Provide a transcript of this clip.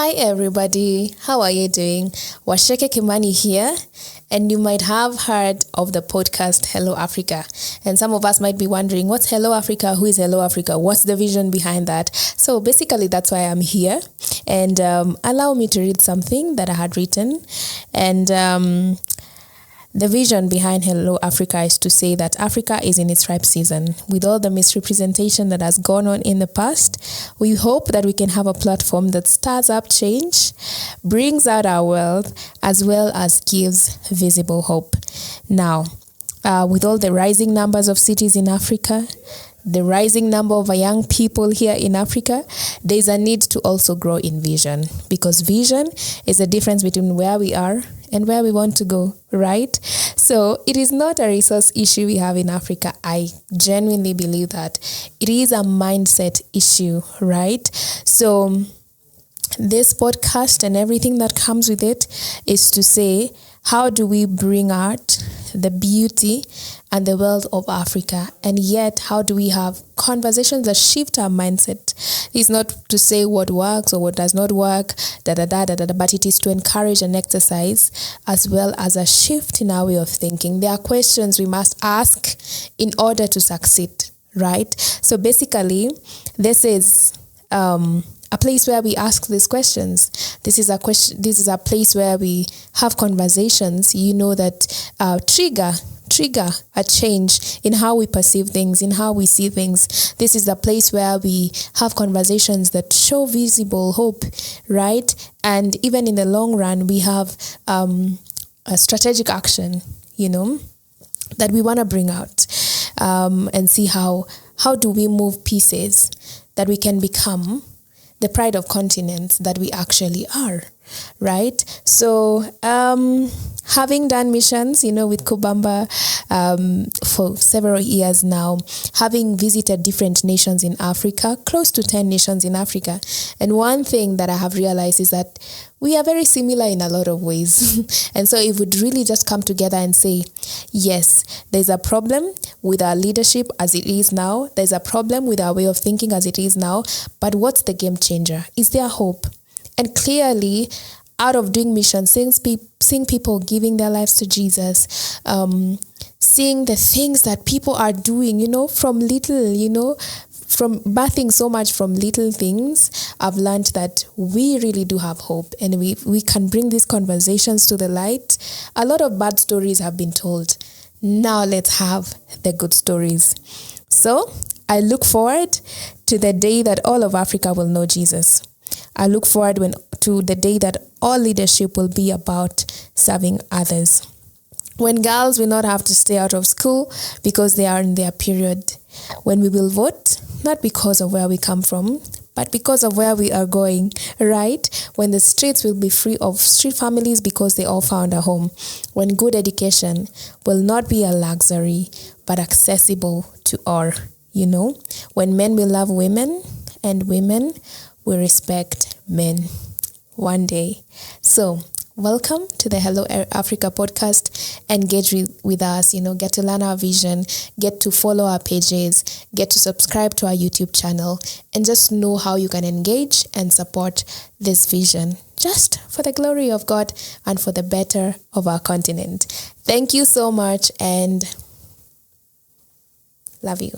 Hi everybody, how are you doing? Washeke Kimani here, and you might have heard of the podcast Hello Africa. And some of us might be wondering, what's Hello Africa? Who is Hello Africa? What's the vision behind that? So basically that's why I'm here, and allow me to read something that I had written. And the vision behind Hello Africa is to say that Africa is in its ripe season. With all the misrepresentation that has gone on in the past, we hope that we can have a platform that stirs up change, brings out our wealth, as well as gives visible hope. Now, with all the rising numbers of cities in Africa, the rising number of young people here in Africa, there's a need to also grow in vision, because vision is the difference between where we are and where we want to go, right? So it is not a resource issue we have in Africa. I genuinely believe that it is a mindset issue, right? So this podcast and everything that comes with it is to say, how do we bring out the beauty and the wealth of Africa, and yet how do we have conversations that shift our mindset? It's not to say what works or what does not work, but it is to encourage and exercise, as well as a shift in our way of thinking. There are questions we must ask in order to succeed, right? So basically, this is a place where we ask these questions. This is a place where we have conversations, that trigger a change in how we perceive things, in how we see things. This is the place where we have conversations that show visible hope, right? And even in the long run, we have a strategic action, that we want to bring out, and see how do we move pieces that we can become the pride of continents that we actually are, right? So having done missions, with Kubamba for several years now, having visited different nations in Africa, close to 10 nations in Africa. And one thing that I have realized is that we are very similar in a lot of ways. And so if we'd really just come together and say, yes, there's a problem with our leadership as it is now. There's a problem with our way of thinking as it is now. But what's the game changer? Is there hope? And clearly, out of doing missions, seeing people giving their lives to Jesus, seeing the things that people are doing, from little, from birthing so much from little things, I've learned that we really do have hope, and we can bring these conversations to the light. A lot of bad stories have been told. Now let's have the good stories. So I look forward to the day that all of Africa will know Jesus. I look forward to the day that all leadership will be about serving others. When girls will not have to stay out of school because they are in their period. When we will vote, not because of where we come from, but because of where we are going, right? When the streets will be free of street families because they all found a home. When good education will not be a luxury, but accessible to all, When men will love women and women will respect men one day. So welcome to the Hello Africa podcast. Engage with us, get to learn our vision, get to follow our pages, get to subscribe to our YouTube channel, and just know how you can engage and support this vision, just for the glory of God and for the better of our continent. Thank you so much, and love you.